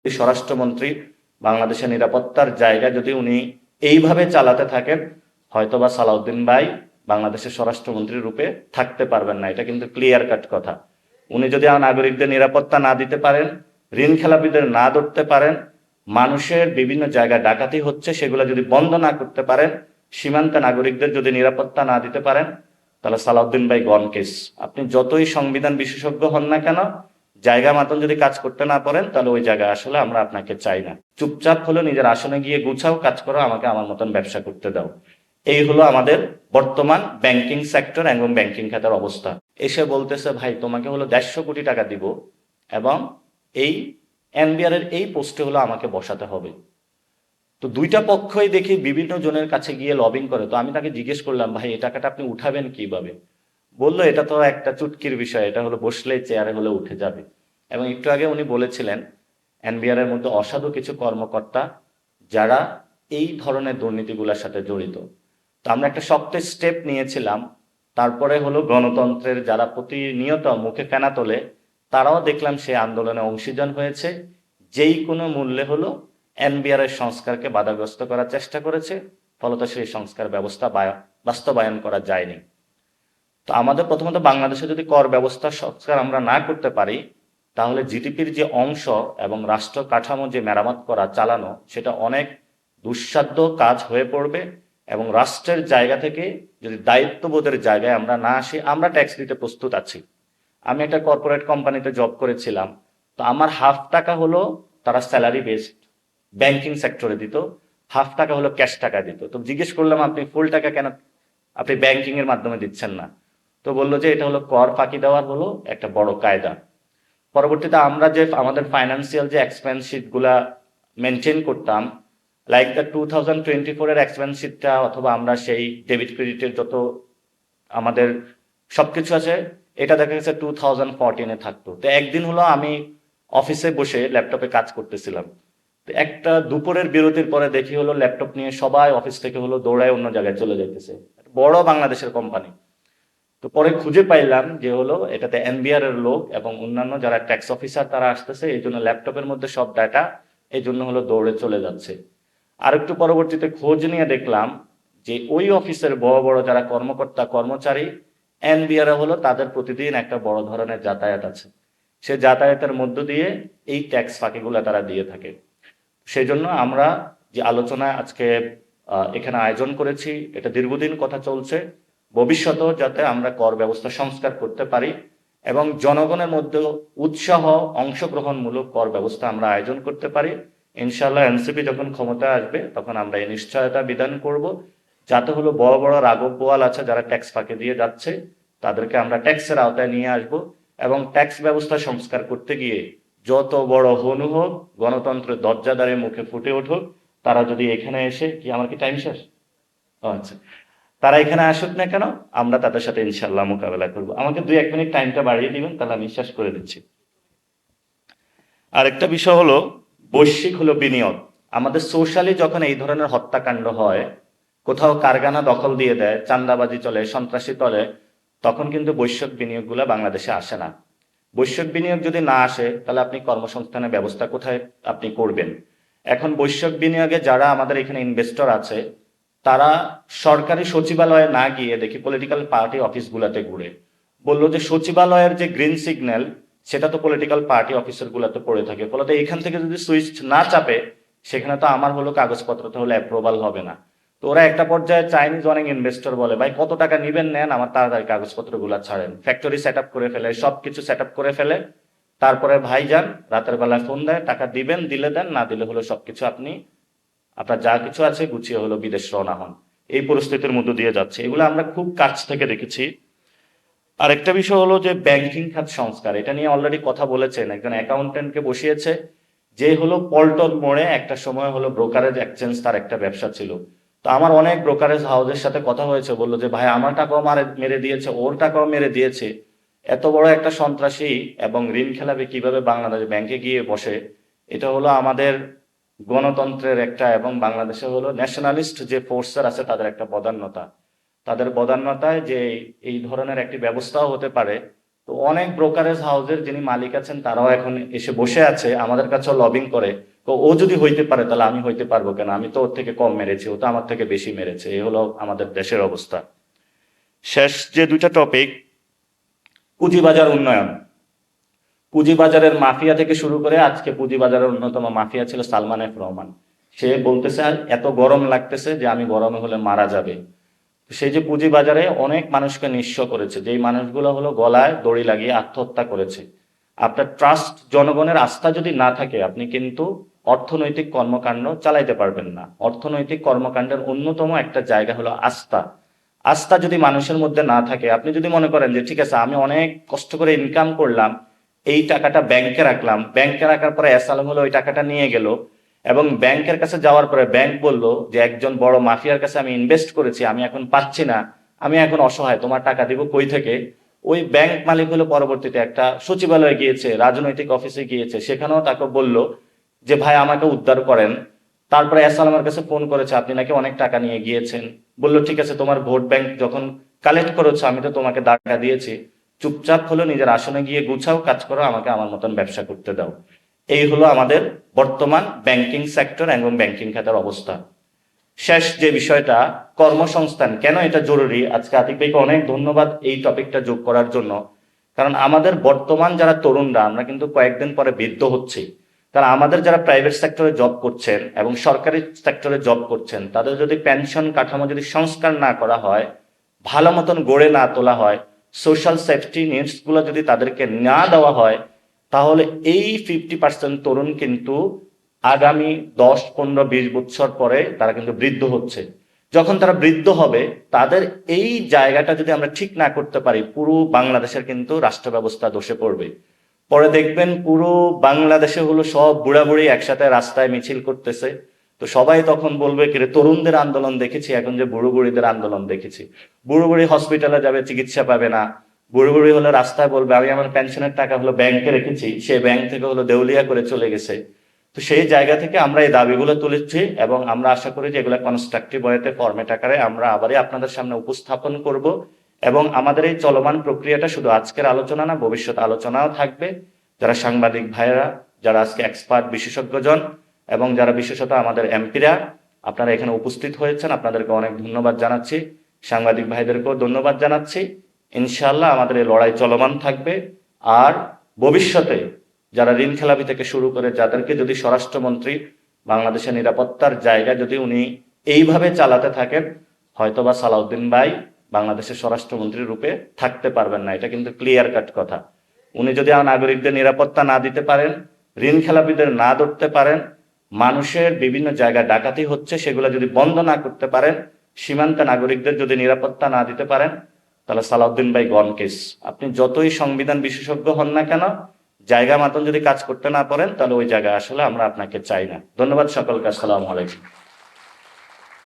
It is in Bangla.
স্বরাষ্ট্রমন্ত্রী বাংলাদেশের নিরাপত্তার জায়গা যদি উনি এইভাবে চালাতে থাকেন, হয়তোবা সালাউদ্দিন ভাই বাংলাদেশের স্বরাষ্ট্রমন্ত্রী রূপে থাকতে পারবেন না। এটা কিন্তু ক্লিয়ার কাট কথা। উনি যদি নাগরিকদের নিরাপত্তা না দিতে পারেন, ঋণ খেলাপিদের না ধরতে পারেন, মানুষের বিভিন্ন জায়গায় ডাকাতি হচ্ছে সেগুলো যদি বন্ধ না করতে পারেন, সীমান্তে নাগরিকদের যদি নিরাপত্তা না দিতে পারেন, তাহলে সালাউদ্দিন ভাই গন কেস। আপনি যতই সংবিধান বিশেষজ্ঞ হন না কেন, জায়গা মতন যদি কাজ করতে না পারেন, তাহলে ওই জায়গায় আসলে আমরা আপনাকে চাই না। চুপচাপ হলো নিজের আসনে গিয়ে গুছাও, কাজ করো, আমাকে আমার মতন ব্যবসা করতে দাও। এই হলো আমাদের বর্তমান ব্যাংকিং সেক্টর এবং ব্যাংকিং খাতের অবস্থা। এসে বলতেছে ভাই তোমাকে হলো 150 কোটি টাকা দিব এবং এই এনবিআর এর এই পোস্টে হলো আমাকে বসাতে হবে। তো দুইটা পক্ষই দেখি বিভিন্ন জনের কাছে গিয়ে লবিং করে। তো আমি তাকে জিজ্ঞেস করলাম, ভাই এই টাকাটা আপনি উঠাবেন কিভাবে? বললো এটা তো একটা চুটকির বিষয়, এটা হলো বসলেই চেয়ারে হলে উঠে যাবে। এবং একটু আগে উনি বলেছিলেন এনবিআর এর মধ্যে অসাধু কিছু কর্মকর্তা যারা এই ধরনের দুর্নীতিগুলোর সাথে জড়িত। তো আমরা একটা শক্ত স্টেপ নিয়েছিলাম। তারপরে হলো গণতন্ত্রের যারা প্রতিনিয়ত মুখে ফেনা তোলে, তারাও দেখলাম সে আন্দোলনে অংশীদার হয়েছে। যেই কোনো মূল্যে হলো এনবিআর এর সংস্কারকে বাধাগ্রস্ত করার চেষ্টা করেছে, ফলত সেই সংস্কার ব্যবস্থা বাস্তবায়ন করা যায়নি। তো আমাদের প্রথমত বাংলাদেশে যদি কর ব্যবস্থা সংস্কার আমরা না করতে পারি, তাহলে জিডিপির যে অংশ এবং রাষ্ট্র কাঠামো যে মেরামত করা চালানো, সেটা অনেক দুঃসাধ্য কাজ হয়ে পড়বে। এবং রাষ্ট্রের জায়গা থেকে যদি দায়িত্ববোধের জায়গায় আমরা না আসি, আমরা ট্যাক্স দিতে প্রস্তুত আছি। আমি একটা কর্পোরেট কোম্পানিতে জব করেছিলাম। তো আমার হাফ টাকা হলো তারা স্যালারি বেসড ব্যাংকিং সেক্টরে দিত, হাফ টাকা হলো ক্যাশ টাকা দিত। তো জিজ্ঞেস করলাম আপনি ফুল টাকা কেন আপনি ব্যাংকিং এর মাধ্যমে দিচ্ছেন না? তো বললো যে এটা হলো কর ফাঁকি দেওয়ার হলো একটা বড় কায়দা। পরবর্তীতে আমরা যে আমাদের ফাইন্যান্সিয়াল যে এক্সপেন্স শিট গুলা মেনটেন করতাম, লাইক দ্য 2024 এর এক্সপেন্স শিটটা, অথবা আমরা সেই ডেবিট ক্রেডিটের যত আমাদের সবকিছু আছে, এটা দেখা গেছে 2014-এ থাকতো। তো একদিন হলো আমি অফিসে বসে ল্যাপটপে কাজ করতেছিলাম। তো একটা দুপুরের বিরতির পরে দেখি হলো ল্যাপটপ নিয়ে সবাই অফিস থেকে হলো দৌড়ায় অন্য জায়গায় চলে যাইতেছে, বড় বাংলাদেশের কোম্পানি। তো পরে খুঁজে পাইলাম যে হলো এটাতে এনবিআর এর লোক এবং অন্যান্য যারা ট্যাক্স অফিসার তারা আসতেছে, এই জন্য ল্যাপটপের মধ্যে সব ডাটা, এই জন্য হলো দৌড়ে চলে যাচ্ছে। আর একটু পরবর্তীতে খোঁজ নিয়ে দেখলাম যে ওই অফিসের বড় বড় যারা কর্মকর্তা কর্মচারী, এনবিআর হলো তাদের প্রতিদিন একটা বড় ধরনের যাতায়াত আছে। সে যাতায়াতের মধ্য দিয়ে এই ট্যাক্স ফাঁকিগুলো তারা দিয়ে থাকে। সেই জন্য আমরা যে আলোচনা আজকে এখানে আয়োজন করেছি, এটা দীর্ঘদিন কথা চলছে। ভবিষ্যতেও যাতে আমরা কর ব্যবস্থা সংস্কার করতে পারি এবং জনগণের মধ্যে উৎসাহ অংশগ্রহণমূলক কর ব্যবস্থা আমরা আয়োজন করতে পারি, ইনশাল্লাহ এনসিপি যখন ক্ষমতায় আসবে তখন আমরা এই নিশ্চয়তা বিধান করব, যাতে হলো বড় বড় রাঘব বোয়াল আছে যারা ট্যাক্স ফাঁকি দিয়ে যাচ্ছে, তাদেরকে আমরা ট্যাক্সের আওতায় নিয়ে আসব। এবং ট্যাক্স ব্যবস্থা সংস্কার করতে গিয়ে যত বড় হনু হোক, গণতন্ত্রের দরজাদারে মুখে ফুটে উঠুক, তারা যদি এখানে এসে আমার কি টাইম শেষ? আচ্ছা, তারা এখানে আসুক না কেন, আমরা তাদের সাথে ইনশাল্লাহ মোকাবেলা করব। আমাকে 2-1 মিনিট টাইমটা বাড়িয়ে দিবেন, তাহলে আমি শেষ করে দিচ্ছি। আরেকটা বিষয় হলো বৈশ্বিক হলো বিনিয়োগ। আমাদের সোশ্যালি যখন এই ধরনের হত্যাকাণ্ড হয়, কোথাও কারখানা দখল দিয়ে দেয়, চাঁদাবাজি চলে, সন্ত্রাসী চলে, তখন কিন্তু বৈশ্বিক বিনিয়োগগুলো বাংলাদেশে আসে না। বৈশ্বিক বিনিয়োগ যদি না আসে, তাহলে আপনি কর্মসংস্থানের ব্যবস্থা কোথায় আপনি করবেন? এখন বৈশ্বিক বিনিয়োগে যারা আমাদের এখানে ইনভেস্টর আছে, তারা সরকারি সচিবালয়ে না গিয়ে দেখি পলিটিক্যাল পার্টি অফিসগুলোতে ঘুরে। বললো যে সচিবালয়ের যে গ্রিন সিগন্যাল, সেটা তো পলিটিক্যাল পার্টি অফিসার গুলাতে পড়ে থাকে, ফলে এখান থেকে যদি সুইচ না চাপে, সেখানে তো আমার হলো কাগজপত্র তো হলে অ্যাপ্রুভাল হবে না। তো ওরা একটা পর্যায়ে চাইনিজ অনেক ইনভেস্টর বলে, ভাই কত টাকা নিবেন নেন, আমার তাড়াতাড়ি কাগজপত্র গুলা ছাড়েন। ফ্যাক্টরি সেট আপ করে ফেলে, সবকিছু সেট আপ করে ফেলে। তারপরে ভাই যান রাতের বেলায় ফোন দেয়, টাকা দিবেন, দিলে দেন, না দিলে হলো সবকিছু আপনি আপনার যা কিছু আছে গুছিয়ে হলো বিদেশ রওনা হন। এই পরিস্থিতির মধ্য দিয়ে যাচ্ছে, এগুলো আমরা খুব কাছ থেকে দেখেছি। আরেকটা বিষয় হলো যে ব্যাংকিং খাত সংস্কার, এটা নিয়ে অলরেডি কথা বলেছেন, একজন অ্যাকাউন্টেন্টকে বসিয়েছে, যে হলো পল্টন মোড়ে একটা সময় হলো ব্রোকারেজ এক্সচেঞ্জ তার একটা ব্যবসা ছিল। তো আমার অনেক ব্রোকারেজ হাউসের সাথে কথা হয়েছে, বললো যে ভাই আমার টাকাও মেরে দিয়েছে, ওর টাকাও মেরে দিয়েছে। এত বড় একটা সন্ত্রাসী এবং ঋণ খেলাপি কিভাবে বাংলাদেশ ব্যাংকে গিয়ে বসে? এটা হলো আমাদের গণতন্ত্রের একটা এবং বাংলাদেশে হলো ন্যাশনালিস্ট যে ফোর্সের আছে তাদের একটা বদান্যতা। তাদের বদান্যতায় যে এই ধরনের একটি ব্যবস্থাও হতে পারে, তো অনেক ব্রোকারেজ হাউসের যিনি মালিক আছেন তারাও এখন এসে বসে আছে, আমাদের কাছেও লবিং করে। তো ও যদি হইতে পারে তাহলে আমি হইতে পারবো কেন? আমি তো ওর থেকে কম মেরেছি, ও তো আমার থেকে বেশি মেরেছে। এই হলো আমাদের দেশের অবস্থা। শেষ যে দুইটা টপিক, পুঁজিবাজার উন্নয়ন। পুঁজিবাজারের মাফিয়া থেকে শুরু করে আজকে পুঁজিবাজারের অন্যতম মাফিয়া ছিল সালমান এফ রহমান। সে বলতেছে এত গরম লাগতেছে যে আমি গরমে হলে মারা যাবে। সেই যে পুঁজিবাজারে অনেক মানুষকে নিঃস্ব করেছে, যেই মানুষগুলো হলো গলায় দড়ি লাগিয়ে আত্মহত্যা করেছে। আপনার ট্রাস্ট, জনগণের আস্থা যদি না থাকে আপনি কিন্তু অর্থনৈতিক কর্মকাণ্ড চালাইতে পারবেন না। অর্থনৈতিক কর্মকাণ্ডের অন্যতম একটা জায়গা হলো আস্থা। আস্থা যদি মানুষের মধ্যে না থাকে, আপনি যদি মনে করেন যে ঠিক আছে আমি অনেক কষ্ট করে ইনকাম করলাম, এই টাকাটা ব্যাংকে রাখলাম, ব্যাংকে রাখার পরে এসালাম হলো ওই টাকাটা নিয়ে গেল, এবং ব্যাংকের কাছে যাওয়ার পরে ব্যাংক বলল যে একজন বড় মাফিয়ার কাছে আমি ইনভেস্ট করেছি, আমি এখন পাচ্ছি না, আমি এখন অসহায়, তোমার টাকা দিব কই থেকে? ওই ব্যাংক মালিক হলো পরবর্তীতে একটা সচিবালয়ে গিয়েছে, রাজনৈতিক অফিসে গিয়েছে, সেখানেও তাকে বলল যে ভাই আমাকে উদ্ধার করেন। তারপরে এসালামের কাছে ফোন করেছে, আপনি নাকি অনেক টাকা নিয়ে গিয়েছেন। বললো ঠিক আছে, তোমার ভোট ব্যাংক যখন কালেক্ট করেছো আমি তো তোমাকে টাকা দিয়েছি, চুপচাপ হলো নিজের আসনে গিয়ে গুছাও, কাজ করো, আমাকে আমার মতন ব্যবসা করতে দাও। এই হলো আমাদের বর্তমান ব্যাংকিং সেক্টর এবং ব্যাংকিং খাতের অবস্থা। শেষ যে বিষয়টা, কর্মসংস্থান কেন এটা জরুরি, আজকে আতিক ভাইকে অনেক ধন্যবাদ এই টপিকটা যোগ করার জন্য। কারণ আমাদের বর্তমান যারা তরুণরা, আমরা কিন্তু কয়েকদিন পরে বৃদ্ধ হচ্ছি। কারণ আমাদের যারা প্রাইভেট সেক্টরে জব করছেন এবং সরকারি সেক্টরে জব করছেন, তাদের যদি পেনশন কাঠামো যদি সংস্কার না করা হয়, ভালো মতন গড়ে না তোলা হয়, সোশ্যাল সেফটি নিডস গুলো যদি তাদেরকে না দেওয়া হয়, তাহলে এই 50% তরুণ কিন্তু আগামী 10, 15, 20 বছর পরে তারা কিন্তু বৃদ্ধ হচ্ছে। যখন তারা বৃদ্ধ হবে, তাদের এই জায়গাটা যদি আমরা ঠিক না করতে পারি, পুরো বাংলাদেশের কিন্তু রাষ্ট্র ব্যবস্থা ধসে পড়বে। পরে দেখবেন পুরো বাংলাদেশে হলো সব বুড়া বুড়ি একসাথে রাস্তায় মিছিল করতেছে। তো সবাই তখন বলবে কি রে, তরুণদের আন্দোলন দেখেছি, এখন যে বুড়ো বুড়িদের আন্দোলন দেখেছি। বুড়ো বুড়ি হসপিটালে যাবে, চিকিৎসা পাবে না। বুড়ো বুড়ি হলো রাস্তায় বলবে আমি আমার পেনশনের টাকা হলো ব্যাংকে রেখেছি, সে ব্যাংক থেকে হলো দেউলিয়া করে চলে গেছে। তো সেই জায়গা থেকে আমরা এই দাবিগুলো তুলেছি এবং আমরা আশা করি যে এগুলো কনস্ট্রাকটিভ ওয়েতে, ফরম্যাট আকারে আমরা আবারই আপনাদের সামনে উপস্থাপন করব। এবং আমাদের এই চলমান প্রক্রিয়াটা শুধু আজকের আলোচনা না, ভবিষ্যৎ আলোচনাও থাকবে। যারা সাংবাদিক ভাইয়েরা, যারা আজকে এক্সপার্ট বিশেষজ্ঞজন এবং যারা বিশেষত আমাদের এমপিরা, আপনারা এখানে উপস্থিত হয়েছেন, আপনাদেরকে অনেক ধন্যবাদ জানাচ্ছি। সাংবাদিক ভাইদেরকেও ধন্যবাদ জানাচ্ছি। ইনশাআল্লাহ আমাদের এই লড়াই চলমান থাকবে। আর ভবিষ্যতে যারা ঋণ খেলাপি থেকে শুরু করে যাদেরকে যদি স্বরাষ্ট্রমন্ত্রী বাংলাদেশের নিরাপত্তার জায়গা যদি উনি এইভাবে চালাতে থাকেন, হয়তোবা সালাউদ্দিন ভাই বাংলাদেশের স্বরাষ্ট্রমন্ত্রী রূপে থাকতে পারবেন না। এটা কিন্তু ক্লিয়ার কাট কথা। উনি যদি নাগরিকদের নিরাপত্তা না দিতে পারেন, ঋণ খেলাপিদের না ধরতে পারেন, মানুষের বিভিন্ন জায়গায় ডাকাতি হচ্ছে সেগুলো যদি বন্ধ না করতে পারেন, সীমান্তে নাগরিকদের যদি নিরাপত্তা না দিতে পারেন, তাহলে সালাউদ্দিন ভাই গন কেস। আপনি যতই সংবিধান বিশেষজ্ঞ হন না কেন, জায়গা মতন যদি কাজ করতে না পারেন, তাহলে ওই জায়গায় আসলে আমরা আপনাকে চাই না। ধন্যবাদ সকলকে। আসসালামু আলাইকুম।